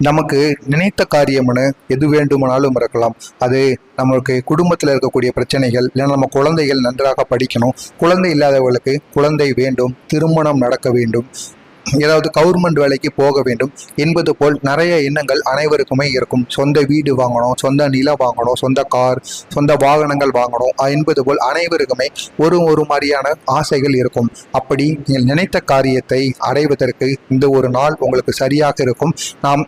நமக்கு நினைத்த காரியம்னு எது வேண்டுமானாலும் இருக்கலாம். அது நம்மளுக்கு குடும்பத்தில் இருக்கக்கூடிய பிரச்சனைகள், இல்லைன்னா நம்ம குழந்தைகள் நன்றாக படிக்கணும், குழந்தை இல்லாதவர்களுக்கு குழந்தை வேண்டும், திருமணம் நடக்க வேண்டும், ஏதாவது கவர்மெண்ட் வேலைக்கு போக வேண்டும் என்பது போல் நிறைய எண்ணங்கள் அனைவருக்குமே இருக்கும். சொந்த வீடு வாங்கணும், சொந்த நிலம் வாங்கணும், சொந்த கார், சொந்த வாகனங்கள் வாங்கணும் என்பது போல் அனைவருக்குமே ஒரு மாதிரியான ஆசைகள் இருக்கும். அப்படி நீங்கள் நினைத்த காரியத்தை அடைவதற்கு இந்த ஒரு நாள் உங்களுக்கு சரியாக இருக்கும். நாம்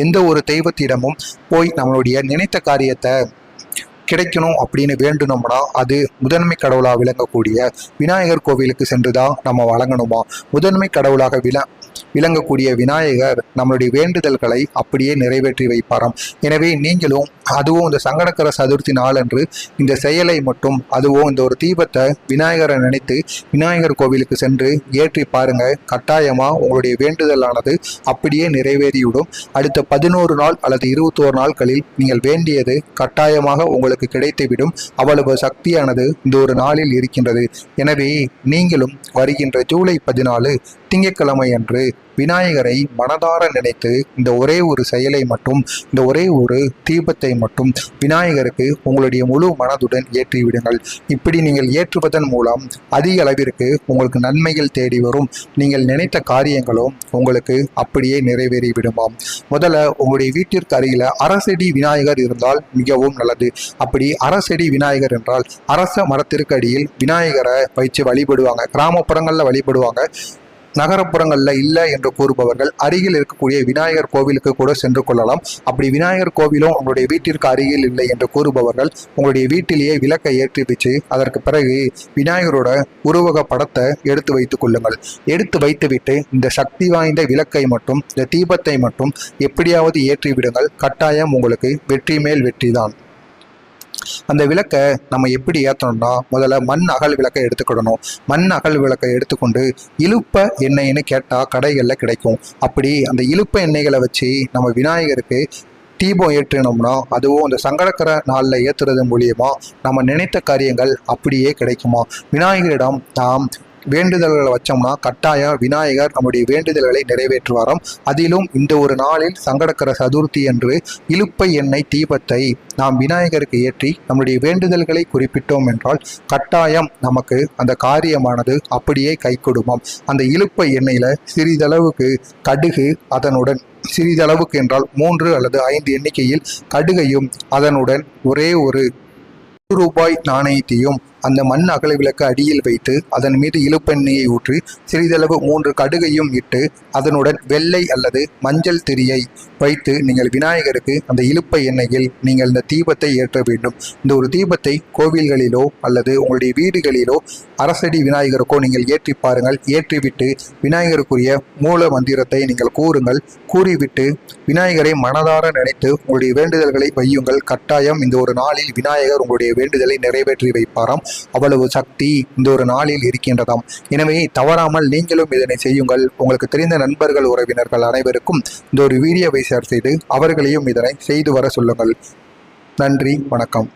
எந்த ஒரு தெய்வத்திடமும் போய் நம்மளுடைய நினைத்த காரியத்தை கிடைக்கணும் அப்படின்னு வேண்டணும்னா அது முதன்மை கடவுளாக விளங்கக்கூடிய விநாயகர் கோவிலுக்கு சென்றுதான் நம்ம வழங்கணுமா. முதன்மை கடவுளாக விளங்கக்கூடிய விநாயகர் நம்மளுடைய வேண்டுதல்களை அப்படியே நிறைவேற்றி வைப்பாராம். எனவே நீங்களும் அதுவும் இந்த சங்கடகர சதுர்த்தி நாளன்று இந்த செயலை மட்டும், அதுவும் இந்த ஒரு தீபத்தை விநாயகரை நினைத்து விநாயகர் கோவிலுக்கு சென்று ஏற்றி பாருங்க. கட்டாயமா உங்களுடைய வேண்டுதலானது அப்படியே நிறைவேறிவிடும். அடுத்த 11 நாள் அல்லது 21 நாட்களில் நீங்கள் வேண்டியது கட்டாயமாக உங்களுக்கு கிடைத்துவிடும். அவ்வளவு சக்தியானது இந்த ஒரு நாளில் இருக்கின்றது. எனவே நீங்களும் வருகின்ற ஜூலை 14 திங்கட்கிழமை அன்று விநாயகரை மனதார நினைத்து இந்த ஒரே ஒரு செயலை மட்டும், இந்த ஒரே ஒரு தீபத்தை மட்டும் விநாயகருக்கு உங்களுடைய முழு மனதுடன் ஏற்றிவிடுங்கள். இப்படி நீங்கள் ஏற்றுவதன் மூலம் அதிக அளவிற்கு உங்களுக்கு நன்மைகள் தேடி வரும். நீங்கள் நினைத்த காரியங்களும் உங்களுக்கு அப்படியே நிறைவேறி விடுமாம். முதல்ல உங்களுடைய வீட்டிற்கு அருகில அரசடி விநாயகர் இருந்தால் மிகவும் நல்லது. அப்படி அரசடி விநாயகர் என்றால் அரச மரத்திற்கு அடியில் விநாயகரை வைத்து வழிபடுவாங்க. கிராமப்புறங்களில் வழிபடுவாங்க. நகரப்புறங்களில் இல்லை என்று கூறுபவர்கள் அருகில் இருக்கக்கூடிய விநாயகர் கோவிலுக்கு கூட சென்று கொள்ளலாம். அப்படி விநாயகர் கோவிலும் உங்களுடைய வீட்டிற்கு அருகில் இல்லை என்று கூறுபவர்கள் உங்களுடைய வீட்டிலேயே விளக்கை ஏற்றி வச்சு அதற்கு பிறகு விநாயகரோட உருவக படத்தை எடுத்து வைத்துக் கொள்ளுங்கள். எடுத்து வைத்துவிட்டு இந்த சக்தி வாய்ந்த விளக்கை மட்டும், இந்த தீபத்தை மட்டும் எப்படியாவது ஏற்றி விடுங்கள். கட்டாயம் உங்களுக்கு வெற்றி மேல் வெற்றி தான். அந்த விளக்கை நம்ம எப்படி ஏற்றணும்னா, முதல்ல மண் அகல் விளக்கை எடுத்துக்கிடணும். மண் அகல் விளக்கை எடுத்துக்கொண்டு இலுப்ப எண்ணெய்ன்னு கேட்டால் கடைகளில் கிடைக்கும். அப்படி அந்த இலுப்ப எண்ணெய்களை வச்சு நம்ம விநாயகருக்கு தீபம் ஏற்றினோம்னா, அதுவும் அந்த சங்கடகர நாளில் ஏற்றுறது மூலியமா நம்ம நினைத்த காரியங்கள் அப்படியே கிடைக்குமா. விநாயகரிடம் நாம் வேண்டுதல்களை வச்சோம்னா கட்டாயம் விநாயகர் நம்முடைய வேண்டுதல்களை நிறைவேற்றுவாராம். அதிலும் இந்த ஒரு நாளில் சங்கடகர சதுர்த்தி என்று இலுப்பை எண்ணெய் தீபத்தை நாம் விநாயகருக்கு ஏற்றி நம்முடைய வேண்டுதல்களை குறிப்பிட்டோம் என்றால் கட்டாயம் நமக்கு அந்த காரியமானது அப்படியே கை கொடுமாம். அந்த இலுப்பை எண்ணெயில சிறிதளவுக்கு கடுகு, அதனுடன் சிறிதளவுக்கு என்றால் 3 அல்லது 5 எண்ணிக்கையில் கடுகையும், அதனுடன் ஒரே ஒரு ரூபாய் நாணயத்தையும் அந்த மண் அகல விளக்கு அடியில் வைத்து அதன் மீது இலுப்பெண்ணெயை ஊற்றி சிறிதளவு 3 கடுகையும் இட்டு அதனுடன் வெள்ளை அல்லது மஞ்சள் திரியை வைத்து நீங்கள் விநாயகருக்கு அந்த இலுப்பை எண்ணெயில் நீங்கள் இந்த தீபத்தை ஏற்ற வேண்டும். இந்த ஒரு தீபத்தை கோவில்களிலோ அல்லது உங்களுடைய வீடுகளிலோ அரசடி விநாயகருக்கோ நீங்கள் ஏற்றி பாருங்கள். ஏற்றிவிட்டு விநாயகருக்குரிய மூல மந்திரத்தை நீங்கள் கூறுங்கள். கூறிவிட்டு விநாயகரை மனதார நினைத்து உங்களுடைய வேண்டுதல்களை வையுங்கள். கட்டாயம் இந்த ஒரு நாளில் விநாயகர் உங்களுடைய வேண்டுதலை நிறைவேற்றி வைப்பாராம். அவ்வளவு சக்தி இந்த ஒரு நாளில் இருக்கின்றதாம். எனவே தவறாமல் நீங்களும் இதனை செய்யுங்கள். உங்களுக்கு தெரிந்த நண்பர்கள், உறவினர்கள் அனைவருக்கும் இந்த ஒரு வீடியோவை ஷேர் செய்து அவர்களையும் இதனை செய்து வர சொல்லுங்கள். நன்றி, வணக்கம்.